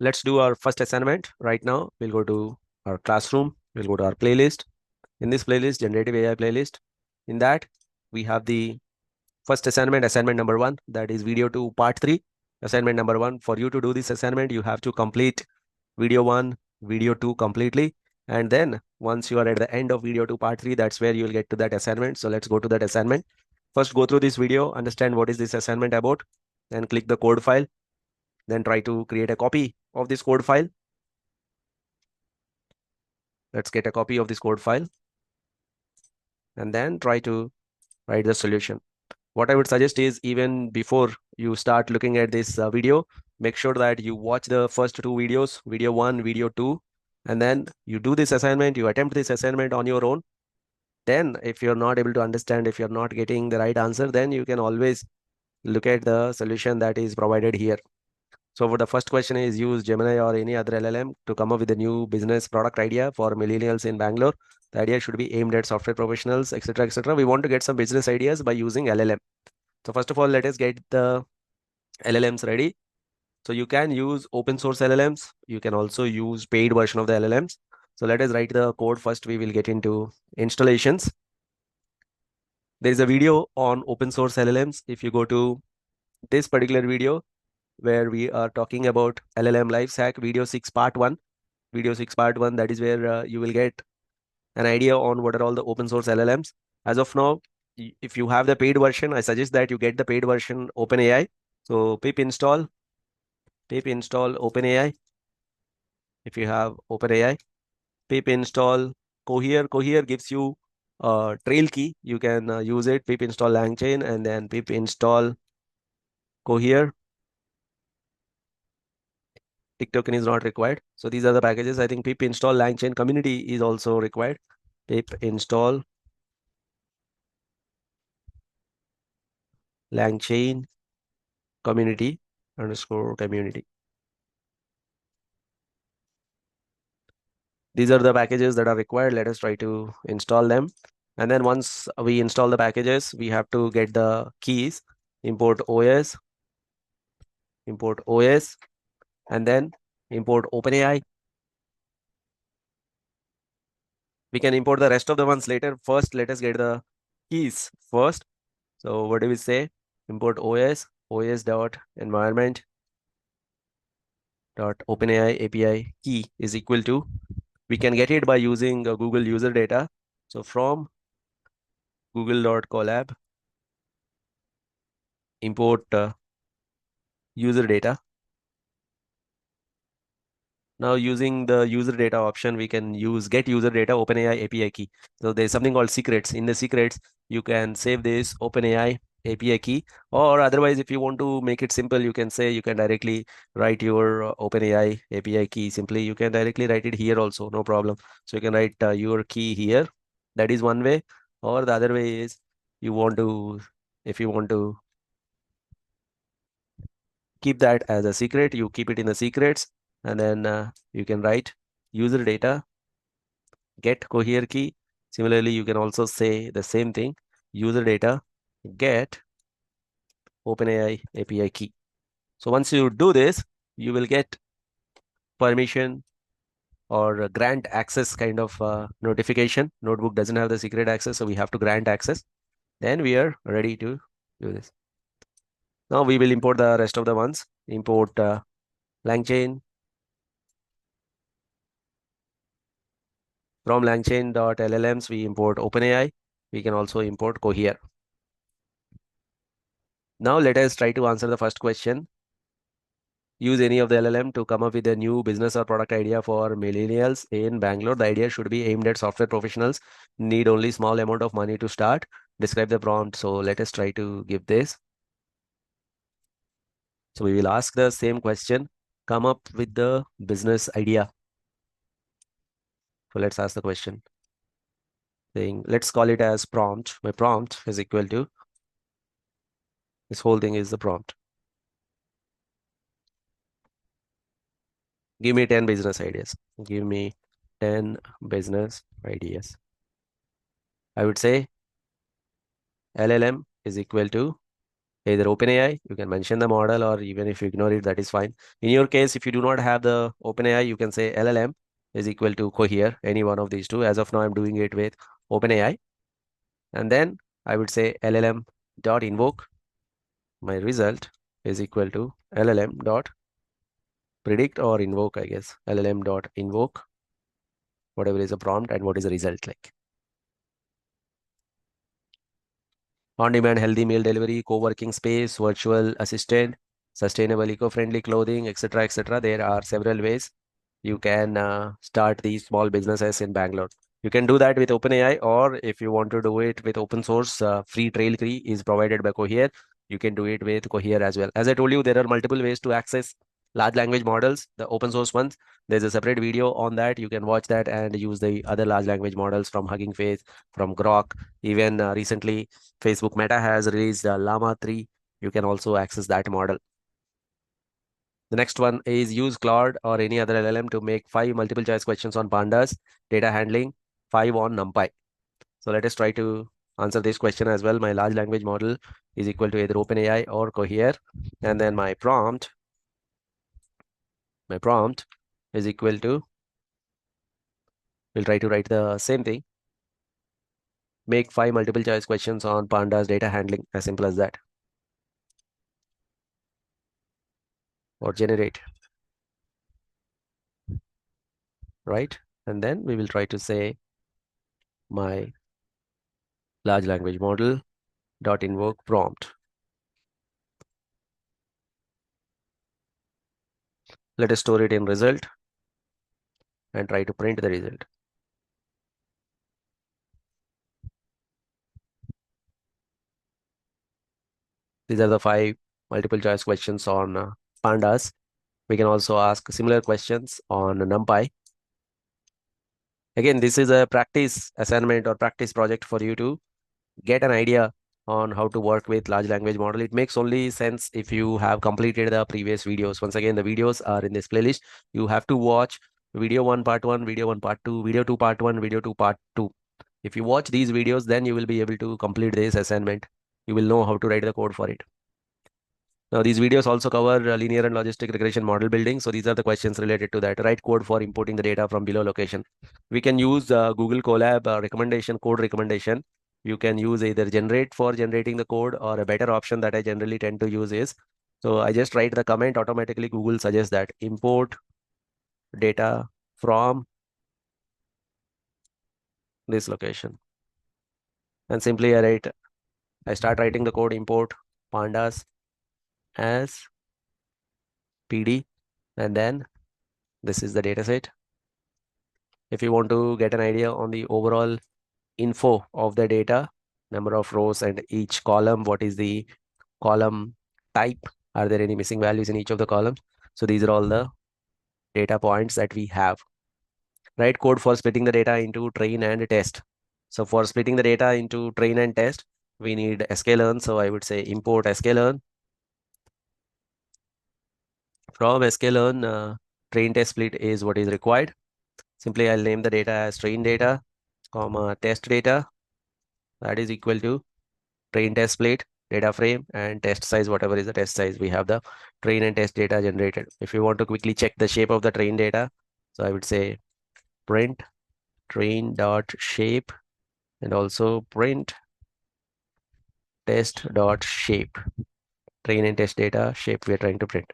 let's do our first assignment right now. We'll go to our classroom. We'll go to our playlist. In this playlist, Generative AI playlist, in that we have the first assignment, assignment number 1, that is video 2 part 3. Assignment number 1, for you to do this assignment, you have to complete video 1, video 2 completely. And then once you are at the end of video 2 part 3, that's where you will get to that assignment. So let's go to that assignment. First, go through this video, understand what is this assignment about, then click the code file, then try to create a copy of this code file. Let's get a copy of this code file and then try to write the solution. What I would suggest is, even before you start looking at this video, make sure that you watch the first 2 videos, video 1, video 2, and then you do this assignment, you attempt this assignment on your own. Then if you're not able to understand, if you're not getting the right answer, then you can always look at the solution that is provided here. So for the first question is, use Gemini or any other LLM to come up with a new business product idea for millennials in Bangalore. The idea should be aimed at software professionals, etc., etc. We want to get some business ideas by using LLM. So first of all, let us get the LLMs ready. So you can use open source LLMs. You can also use paid version of the LLMs. So let us write the code first. We will get into installations. There is a video on open source LLMs. If you go to this particular video where we are talking about LLM Lifehack, video 6 part 1, that is where you will get an idea on what are all the open source LLMs. As of now, if you have the paid version, I suggest that you get the paid version OpenAI. So pip install OpenAI. If you have OpenAI, pip install Cohere. Cohere gives you a trail key. You can use it. Pip install LangChain and then pip install Cohere. Tick token is not required. So these are the packages. I think pip install LangChain Community is also required. Pip install LangChain Community _community. These are the packages that are required. Let us try to install them. And then once we install the packages, we have to get the keys. Import OS, and then import OpenAI. We can import the rest of the ones later. First, let us get the keys first. So what do we say? Import OS dot environment dot OpenAI API key is equal to, we can get it by using Google user data. So from google.colab, import user data. Now using the user data option, we can use get user data OpenAI API key. So there's something called secrets. In the secrets, you can save this OpenAI API key, or otherwise, if you want to make it simple, you can say you can directly write your OpenAI API key. Simply, you can directly write it here also, no problem. So you can write your key here. That is one way. Or the other way is, you want to, if you want to keep that as a secret, you keep it in the secrets, and then you can write user data get Cohere key. Similarly, you can also say the same thing, user data get OpenAI API key. So once you do this, you will get permission or grant access kind of notification. Notebook doesn't have the secret access, so we have to grant access. Then we are ready to do this. Now we will import the rest of the ones. Import LangChain. From LangChain.llms, we import OpenAI. We can also import Cohere. Now let us try to answer the first question. Use any of the LLM to come up with a new business or product idea for millennials in Bangalore. The idea should be aimed at software professionals. Need only small amount of money to start. Describe the prompt. So let us try to give this. So we will ask the same question. Come up with the business idea. So let's ask the question. Saying, let's call it as prompt. My prompt is equal to, this whole thing is the prompt. Give me 10 business ideas. Give me 10 business ideas. I would say LLM is equal to either OpenAI, you can mention the model, or even if you ignore it, that is fine. In your case, if you do not have the OpenAI, you can say LLM is equal to Cohere, any one of these two. As of now, I'm doing it with OpenAI. And then I would say LLM dot invoke. My result is equal to LLM dot predict or invoke, I guess. LLM dot invoke, whatever is the prompt and what is the result like. On-demand healthy meal delivery, co-working space, virtual assistant, sustainable eco-friendly clothing, etc., etc. There are several ways you can start these small businesses in Bangalore. You can do that with OpenAI, or if you want to do it with open source, free trail key is provided by Cohere. You can do it with Cohere as well. As I told you, there are multiple ways to access large language models, the open source ones. There's a separate video on that. You can watch that and use the other large language models from Hugging Face, from Grok. Even recently, Facebook Meta has released Llama 3. You can also access that model. The next one is use Claude or any other LLM to make 5 multiple choice questions on pandas, data handling, 5 on NumPy. So let us try to answer this question as well. My large language model is equal to either OpenAI or Cohere. And then my prompt is equal to, we'll try to write the same thing. Make 5 multiple choice questions on pandas data handling, as simple as that. Or generate, right? And then we will try to say my large language model dot invoke prompt. Let us store it in result and try to print the result. These are the 5 multiple choice questions on pandas. We can also ask similar questions on NumPy. Again, this is a practice assignment or practice project for you to get an idea on how to work with large language model. It makes only sense if you have completed the previous videos. Once again, the videos are in this playlist. You have to watch video 1 part 1, video 1 part 2, video 2 part 1, video 2 part 2. If you watch these videos, then you will be able to complete this assignment. You will know how to write the code for it. Now, these videos also cover linear and logistic regression model building. So these are the questions related to that. Write code for importing the data from below location. We can use Google Colab recommendation, code recommendation. You can use either generate for generating the code, or a better option that I generally tend to use is, so I just write the comment, automatically Google suggests that import data from this location. And simply I start writing the code, import pandas as PD, and then this is the data set. If you want to get an idea on the overall info of the data, number of rows and each column, what is the column type, are there any missing values in each of the columns? So these are all the data points that we have. Write code for splitting the data into train and test. So for splitting the data into train and test, we need sklearn. So I would say import sklearn. From sklearn, train test split is what is required. Simply I'll name the data as train data, comma test data. That is equal to train test split, data frame, and test size. Whatever is the test size, we have the train and test data generated. If you want to quickly check the shape of the train data, so I would say print train dot shape, and also print test dot shape. Train and test data shape we are trying to print.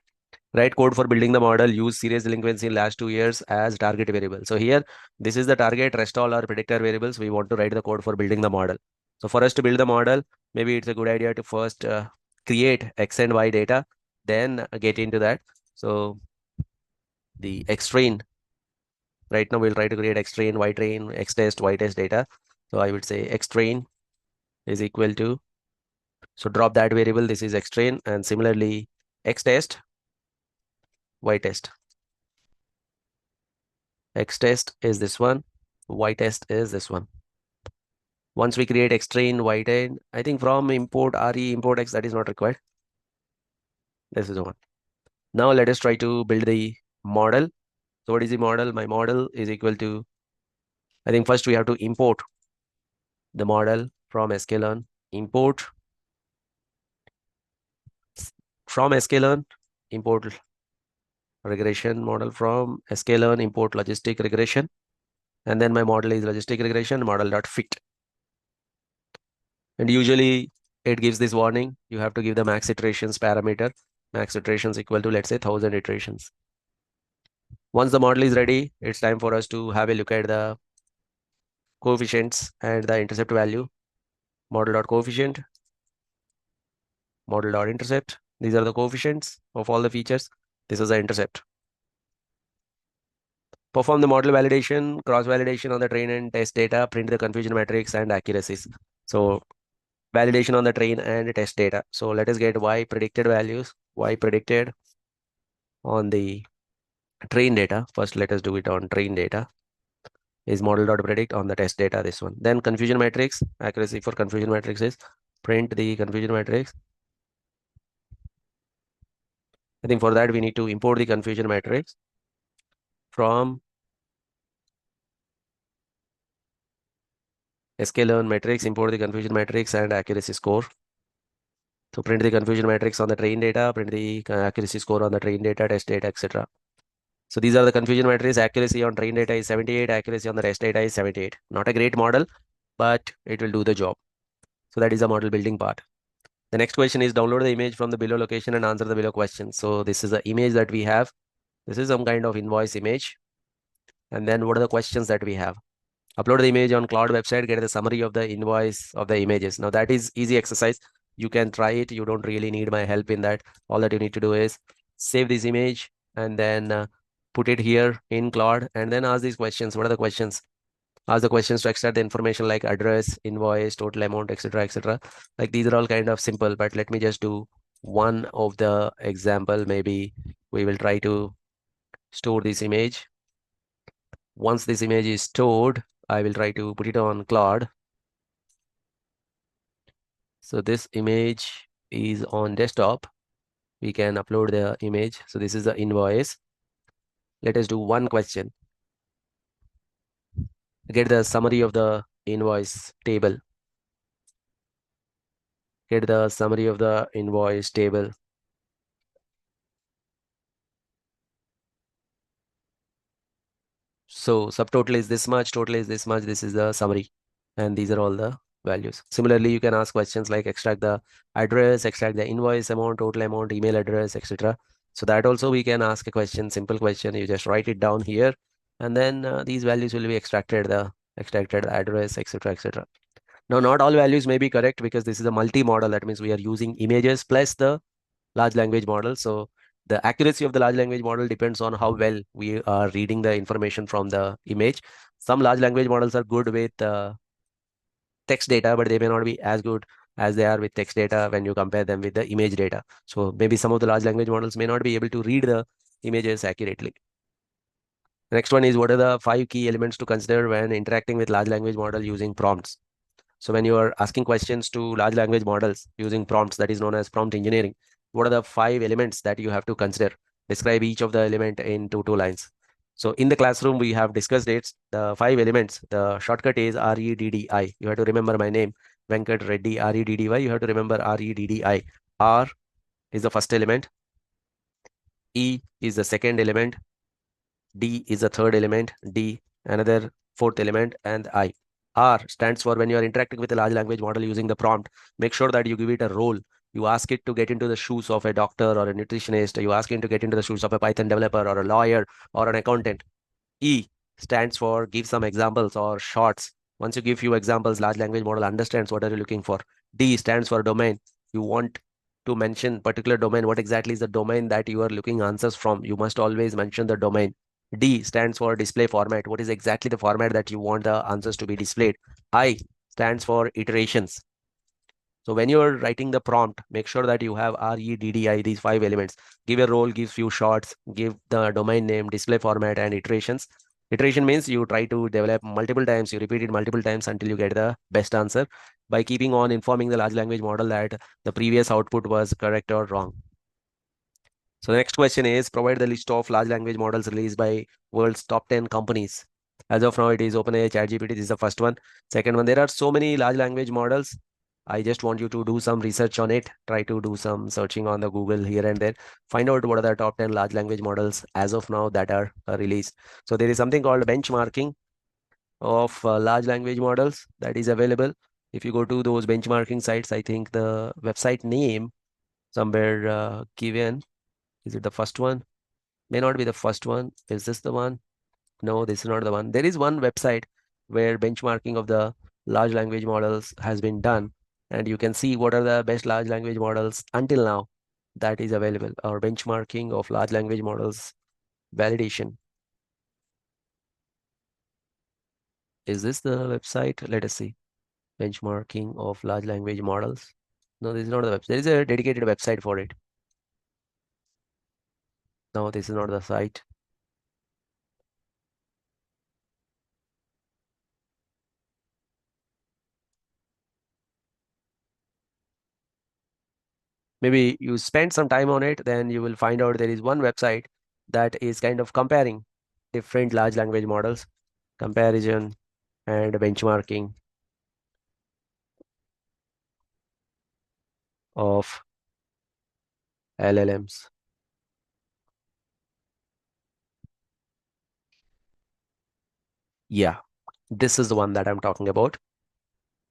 Write code for building the model. Use serious delinquency in last 2 years as target variable. So here, this is the target. Rest all are predictor variables. We want to write the code for building the model. So for us to build the model, maybe it's a good idea to first create X and Y data, then get into that. So the X train, right now we'll try to create X train, Y train, X test, Y test data. So I would say X train is equal to, so drop that variable. This is X train, and similarly X test, Y test. X test is this one, Y test is this one. Once we create X train, Y train, I think from import RE, import X, that is not required. This is the one. Now let us try to build the model. So what is the model? My model is equal to, I think first we have to import the model from sklearn, import from sklearn, import regression model from sklearn, import logistic regression. And then my model is logistic regression model.fit. And usually it gives this warning. You have to give the max iterations parameter. Max iterations equal to, let's say, 1000 iterations. Once the model is ready, it's time for us to have a look at the coefficients and the intercept value. Model.coefficient, model.intercept. These are the coefficients of all the features. This is the intercept. Perform the model validation, cross-validation on the train and test data, print the confusion matrix and accuracies. So validation on the train and test data. So let us get y predicted values, y predicted on the train data. First, let us do it on train data. Is model.predict on the test data, this one. Then confusion matrix, accuracy for confusion matrix is print the confusion matrix. I think for that we need to import the confusion matrix from sklearn matrix, import the confusion matrix and accuracy score. So print the confusion matrix on the train data, print the accuracy score on the train data, test data, etc. So these are the confusion matrix. Accuracy on train data is 78, accuracy on the test data is 78. Not a great model, but it will do the job. So that is the model building part. The next question is download the image from the below location and answer the below questions. So this is the image that we have. This is some kind of invoice image. And then what are the questions that we have? Upload the image on cloud website, get the summary of the invoice of the images. Now that is easy exercise. You can try it. You don't really need my help in that. All that you need to do is save this image and then put it here in cloud and then ask these questions. What are the questions? Ask the questions to extract the information like address, invoice, total amount, etc., etc. Like these are all kind of simple, but let me just do one of the example. Maybe we will try to store this image. Once this image is stored, I will try to put it on cloud. So this image is on desktop. We can upload the image. So this is the invoice. Let us do one question. Get the summary of the invoice table. Get the summary of the invoice table. So subtotal is this much, total is this much. This is the summary. And these are all the values. Similarly, you can ask questions like extract the address, extract the invoice amount, total amount, email address, etc. So that also we can ask a question, simple question. You just write it down here. And then these values will be extracted, the address, etc., etc. Now, not all values may be correct because this is a multi-model. That means we are using images plus the large language model. So the accuracy of the large language model depends on how well we are reading the information from the image. Some large language models are good with text data, but they may not be as good as they are with text data when you compare them with the image data. So maybe some of the large language models may not be able to read the images accurately. The next one is what are the 5 key elements to consider when interacting with large language model using prompts? So when you are asking questions to large language models using prompts, that is known as prompt engineering, what are the 5 elements that you have to consider? Describe each of the element in two lines. So in the classroom, we have discussed it. The 5 elements, the shortcut is REDDI. You have to remember my name, Venkat Reddy, REDDY. You have to remember REDDI. R is the first element. E is the second element. D is the third element. D, another fourth element, and I. R stands for when you are interacting with a large language model using the prompt, make sure that you give it a role. You ask it to get into the shoes of a doctor or a nutritionist. You ask it to get into the shoes of a Python developer or a lawyer or an accountant. E stands for give some examples or shorts. Once you give few examples, large language model understands what are you looking for. D stands for domain. You want to mention particular domain. What exactly is the domain that you are looking answers from? You must always mention the domain. D stands for display format. What is exactly the format that you want the answers to be displayed? I stands for iterations. So when you're writing the prompt, make sure that you have REDDI, these 5 elements. Give a role, give few shots, give the domain name, display format, and iterations. Iteration means you try to develop multiple times, you repeat it multiple times until you get the best answer by keeping on informing the large language model that the previous output was correct or wrong. So the next question is provide the list of large language models released by world's top 10 companies. As of now, it is OpenAI, ChatGPT. This is the first one. Second one, there are so many large language models. I just want you to do some research on it. Try to do some searching on the Google here and there. Find out what are the top 10 large language models as of now that are released. So there is something called benchmarking of large language models that is available. If you go to those benchmarking sites, I think the website name somewhere given. Is it the first one? May not be the first one. Is this the one? No, this is not the one. There is one website where benchmarking of the large language models has been done, and you can see what are the best large language models until now that is available, or benchmarking of large language models validation. Is this the website? Let us see. Benchmarking of large language models. No, this is not the website. There is a dedicated website for it. No, this is not the site. Maybe you spend some time on it, then you will find out there is one website that is kind of comparing different large language models, comparison and benchmarking of LLMs. Yeah, this is the one that I'm talking about.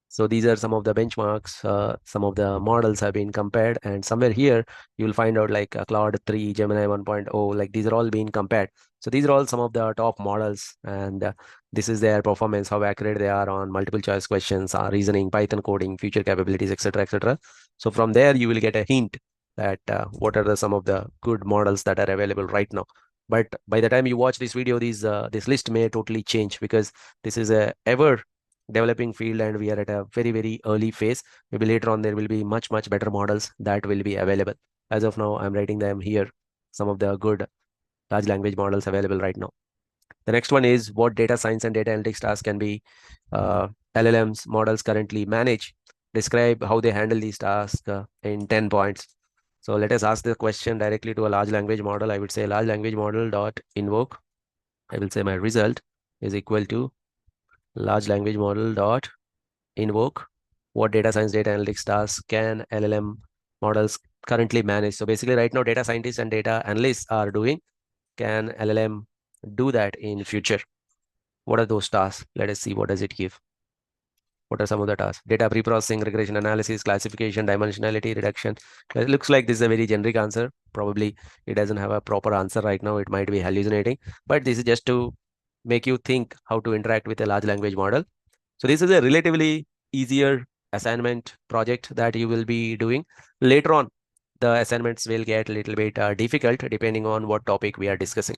So these are some of the benchmarks. Some of the models have been compared, and somewhere here you will find out like Claude 3, Gemini 1.0, like these are all being compared. So these are all some of the top models, and this is their performance, how accurate they are on multiple choice questions, reasoning, Python coding, future capabilities, etc., etc. So from there you will get a hint that what are some of the good models that are available right now. But by the time you watch this video, this list may totally change because this is a ever developing field and we are at a very very early phase. Maybe later on there will be much better models that will be available. As of now I'm writing them here, some of the good large language models available right now. The next one is what data science and data analytics tasks can be uh, LLMs models currently manage. Describe how they handle these tasks in 10 points. So let us ask the question directly to a large language model. I would say large language model dot invoke. I will say my result is equal to large language model dot invoke what data science data analytics tasks can LLM models currently manage. So basically right now data scientists and data analysts are doing, can LLM do that in future? What are those tasks? Let us see what does it give. What are some of the tasks? Data pre-processing, regression analysis, classification, dimensionality, reduction. It looks like this is a very generic answer. Probably it doesn't have a proper answer right now. It might be hallucinating, but this is just to make you think how to interact with a large language model. So this is a relatively easier assignment project that you will be doing. Later on, the assignments will get a little bit difficult depending on what topic we are discussing.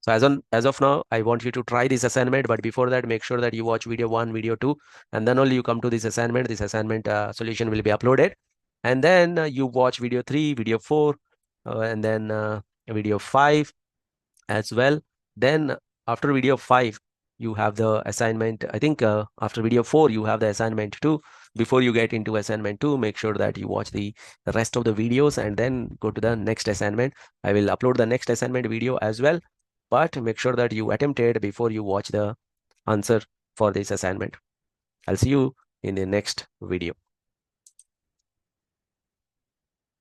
So as of now, I want you to try this assignment, but before that, make sure that you watch video 1, video 2, and then only you come to this assignment. This assignment solution will be uploaded, and then you watch video 3, video 4, and then video 5 as well. Then after video 5, you have the assignment. I think after video 4, you have the assignment 2. Before you get into assignment 2, make sure that you watch the rest of the videos and then go to the next assignment. I will upload the next assignment video as well, but make sure that you attempt it before you watch the answer for this assignment. I'll see you in the next video.